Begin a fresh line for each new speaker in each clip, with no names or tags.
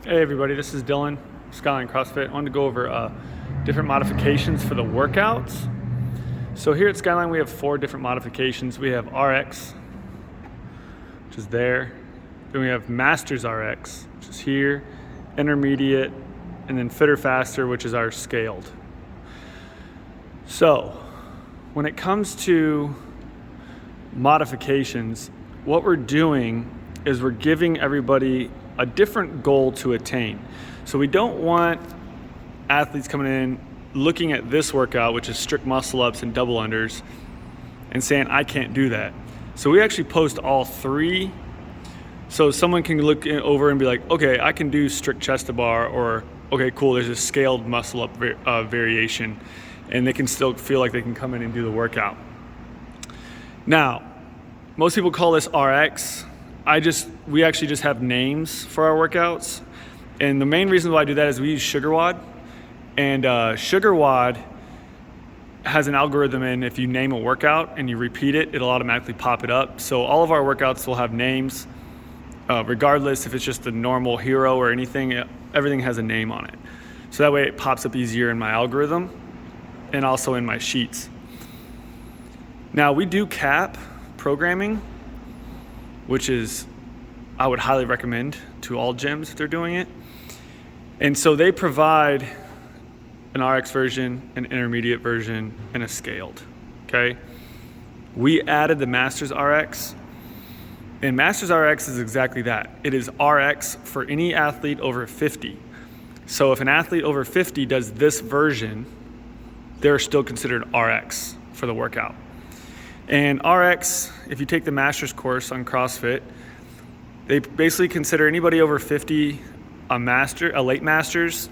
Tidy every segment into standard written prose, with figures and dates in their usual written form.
Hey everybody, this is Dylan, Skyline CrossFit. I wanted to go over different modifications for the workouts. So here at Skyline we have 4 different modifications. We have RX, which is there. Then we have Masters RX, which is here, Intermediate, and then Fitter Faster, which is our scaled. So when it comes to modifications, what we're doing is we're giving everybody a different goal to attain. So we don't want athletes coming in looking at this workout, which is strict muscle ups and double unders, and saying, I can't do that. So we actually post all 3. So someone can look over and be like, okay, I can do strict chest to bar, or okay, cool, there's a scaled muscle up variation, and they can still feel like they can come in and do the workout. Now, most people call this RX. We actually just have names for our workouts. And the main reason why I do that is we use SugarWOD. And SugarWOD has an algorithm in, if you name a workout and you repeat it, it'll automatically pop it up. So all of our workouts will have names, regardless if it's just a normal hero or anything, everything has a name on it. So that way it pops up easier in my algorithm and also in my sheets. Now we do cap programming, which is, I would highly recommend to all gyms if they're doing it. And so they provide an RX version, an intermediate version, and a scaled, okay? We added the Masters RX, and Masters RX is exactly that. It is RX for any athlete over 50. So if an athlete over 50 does this version, they're still considered RX for the workout. And RX, if you take the master's course on CrossFit, they basically consider anybody over 50 a late master's,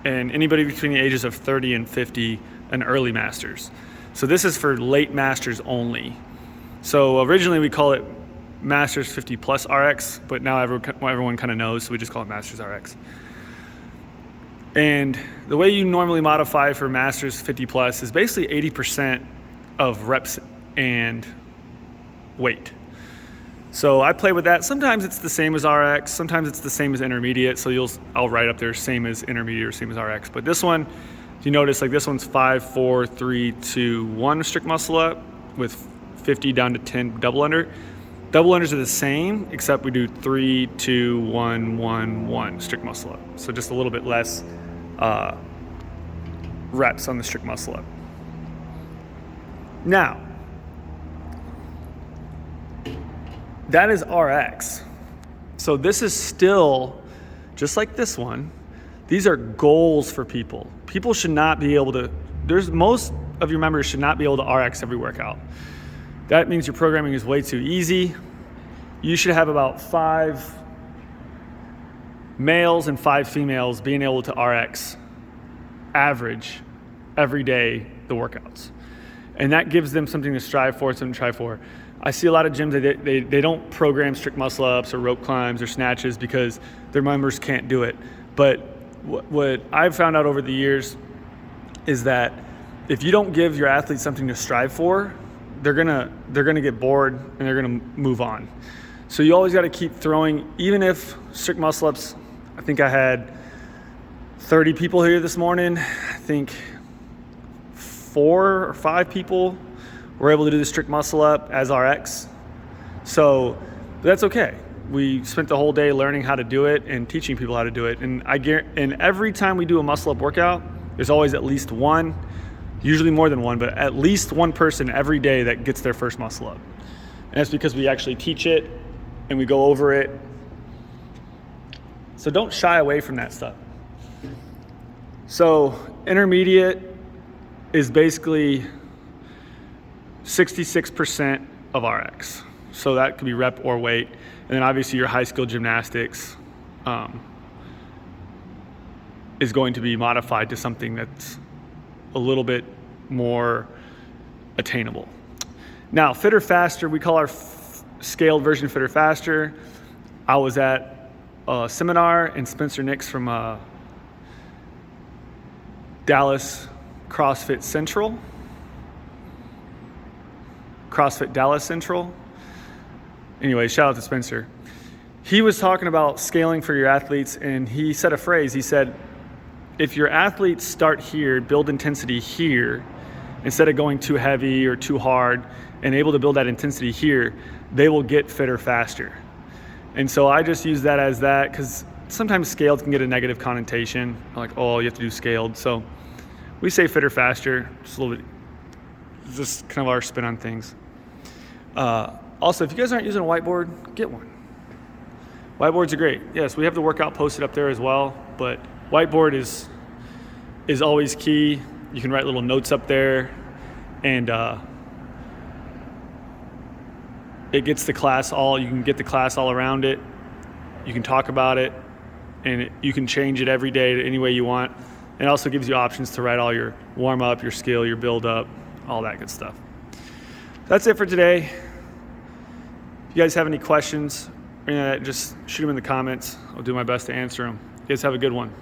and anybody between the ages of 30 and 50 an early master's. So this is for late masters only. So originally we call it Masters 50 plus RX, but now everyone kind of knows, so we just call it Masters RX. And the way you normally modify for Masters 50 plus is basically 80% of reps and weight. So I play with that. Sometimes it's the same as RX, sometimes it's the same as intermediate. So I'll write up there same as intermediate or same as RX. But this one, if you notice, like this one's 5, 4, 3, 2, 1 strict muscle up with 50 down to 10 double under. Double unders are the same, except we do 3, 2, 1, 1, 1 strict muscle up. So just a little bit less reps on the strict muscle up. Now, that is RX. So this is still, just like this one, these are goals for people. People should not be able to, most of your members should not be able to RX every workout. That means your programming is way too easy. You should have about 5 males and 5 females being able to RX average every day the workouts. And that gives them something to strive for, something to try for. I see a lot of gyms that they don't program strict muscle ups or rope climbs or snatches because their members can't do it. But what I've found out over the years is that if you don't give your athletes something to strive for, they're gonna get bored and they're gonna move on. So you always got to keep throwing, even if strict muscle ups. I think I had 30 people here this morning. I think 4 or 5 people were able to do the strict muscle up as RX. So that's okay. We spent the whole day learning how to do it and teaching people how to do it. And every time we do a muscle up workout, there's always at least one, usually more than one, but at least one person every day that gets their first muscle up. And that's because we actually teach it and we go over it. So don't shy away from that stuff. So intermediate is basically 66% of RX. So that could be rep or weight. And then obviously your high skill gymnastics is going to be modified to something that's a little bit more attainable. Now, Fitter Faster, we call our scaled version Fitter Faster. I was at a seminar and Spencer Nix from Dallas CrossFit Dallas Central. Anyway, shout out to Spencer. he was talking about scaling for your athletes, and he said a phrase. He said, if your athletes start here, build intensity here, instead of going too heavy or too hard, and able to build that intensity here, they will get fitter faster. And so I just use that as that, because sometimes scaled can get a negative connotation, like, oh, you have to do scaled. So we say fitter faster, just a little bit, just kind of our spin on things. Also, if you guys aren't using a whiteboard, get one. Whiteboards are great. Yes, we have the workout posted up there as well, but whiteboard is always key. You can write little notes up there, and it gets the class you can get the class all around it. You can talk about it, and you can change it every day any way you want. It also gives you options to write all your warm up, your skill, your build up, all that good stuff. That's it for today. If you guys have any questions, just shoot them in the comments. I'll do my best to answer them. You guys have a good one.